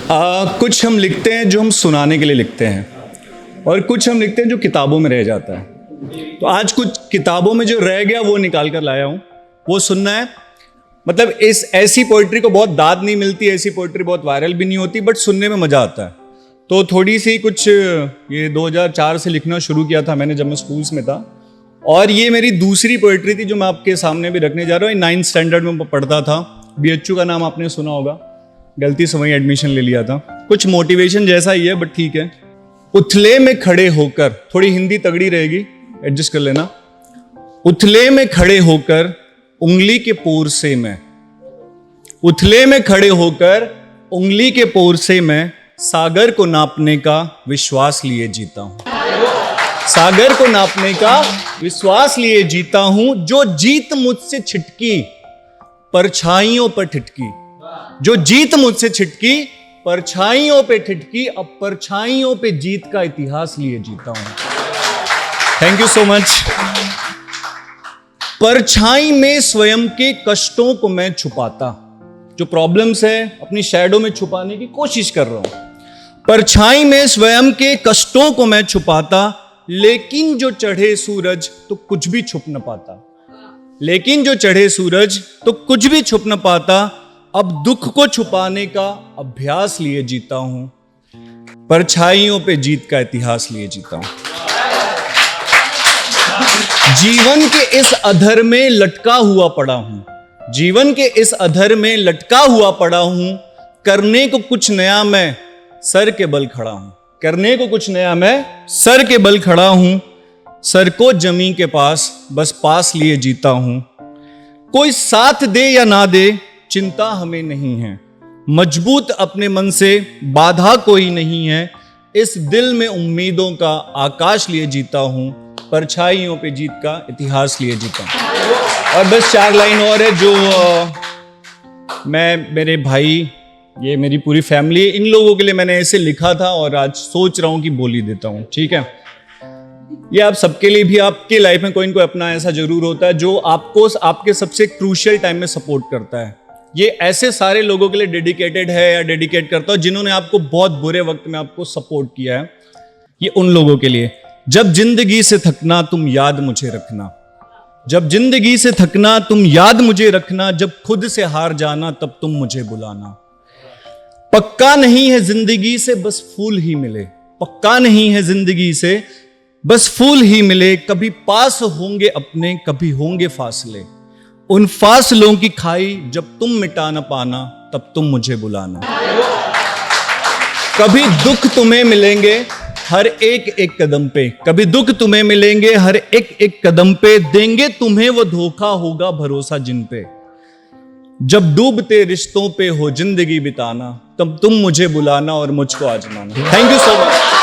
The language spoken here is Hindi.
कुछ हम लिखते हैं जो हम सुनाने के लिए लिखते हैं, और कुछ हम लिखते हैं जो किताबों में रह जाता है। तो आज कुछ किताबों में जो रह गया वो निकाल कर लाया हूँ, वो सुनना है। मतलब इस ऐसी पोइट्री को बहुत दाद नहीं मिलती, ऐसी पोइट्री बहुत वायरल भी नहीं होती, बट सुनने में मज़ा आता है। तो थोड़ी सी कुछ ये 2004 से लिखना शुरू किया था मैंने, जब मैं स्कूल्स में था, और ये मेरी दूसरी पोइट्री थी जो मैं आपके सामने भी रखने जा रहा हूँ। 9th स्टैंडर्ड में पढ़ता था। BHU का नाम आपने सुना होगा, गलती से वहीं एडमिशन ले लिया था। कुछ मोटिवेशन जैसा ही है बट ठीक है। उथले में खड़े होकर, थोड़ी हिंदी तगड़ी रहेगी, एडजस्ट कर लेना। उथले में खड़े होकर उंगली के पोर से मैं, उथले में खड़े होकर उंगली के पोर से मैं सागर को नापने का विश्वास लिए जीता हूं। सागर को नापने का विश्वास लिए जीता हूं। जो जीत मुझसे छिटकी परछाइयों पर ठिठकी, जो जीत मुझसे छिटकी परछाइयों पे ठिठकी, अब परछाइयों पे जीत का इतिहास लिए जीता हूं। Thank you so much. परछाई में स्वयं के कष्टों को मैं छुपाता, जो प्रॉब्लम्स है अपनी शैडो में छुपाने की कोशिश कर रहा हूं। परछाई में स्वयं के कष्टों को मैं छुपाता, लेकिन जो चढ़े सूरज तो कुछ भी छुप न पाता, लेकिन जो चढ़े सूरज तो कुछ भी छुप न पाता। अब दुख को छुपाने का अभ्यास लिए जीता हूं, परछाइयों पे जीत का इतिहास लिए जीता हूं। जीवन के इस अधर में लटका हुआ पड़ा हूं, जीवन के इस अधर में लटका हुआ पड़ा हूं। करने को कुछ नया मैं सर के बल खड़ा हूं, करने को कुछ नया मैं सर के बल खड़ा हूं। सर को जमीन के पास बस पास लिए जीता हूं। कोई साथ दे या ना दे चिंता हमें नहीं है, मजबूत अपने मन से बाधा कोई नहीं है। इस दिल में उम्मीदों का आकाश लिए जीता हूं, परछाइयों पे जीत का इतिहास लिए जीता हूं। और बस 4 लाइन और है जो मैं, मेरे भाई, ये मेरी पूरी फैमिली, इन लोगों के लिए मैंने ऐसे लिखा था और आज सोच रहा हूं कि बोल ही देता हूं। ठीक है, ये आप सबके लिए भी, आपके लाइफ में कोई न कोई अपना ऐसा जरूर होता है जो आपको आपके सबसे क्रूशियल टाइम में सपोर्ट करता है। ये ऐसे सारे लोगों के लिए डेडिकेटेड है या डेडिकेट करता हूं जिन्होंने आपको बहुत बुरे वक्त में आपको सपोर्ट किया है। ये उन लोगों के लिए। जब जिंदगी से थकना तुम याद मुझे रखना, जब जिंदगी से थकना तुम याद मुझे रखना। जब खुद से हार जाना तब तुम मुझे बुलाना। पक्का नहीं है जिंदगी से बस फूल ही मिले, पक्का नहीं है जिंदगी से बस फूल ही मिले। कभी पास होंगे अपने, कभी होंगे फासले। उन फासलों की खाई जब तुम मिटा न पाना तब तुम मुझे बुलाना। कभी दुख तुम्हें मिलेंगे हर एक एक कदम पे, कभी दुख तुम्हें मिलेंगे हर एक एक कदम पे। देंगे तुम्हें वो धोखा, होगा भरोसा जिन पे। जब डूबते रिश्तों पे हो जिंदगी बिताना तब तुम मुझे बुलाना और मुझको आजमाना। Thank you so much.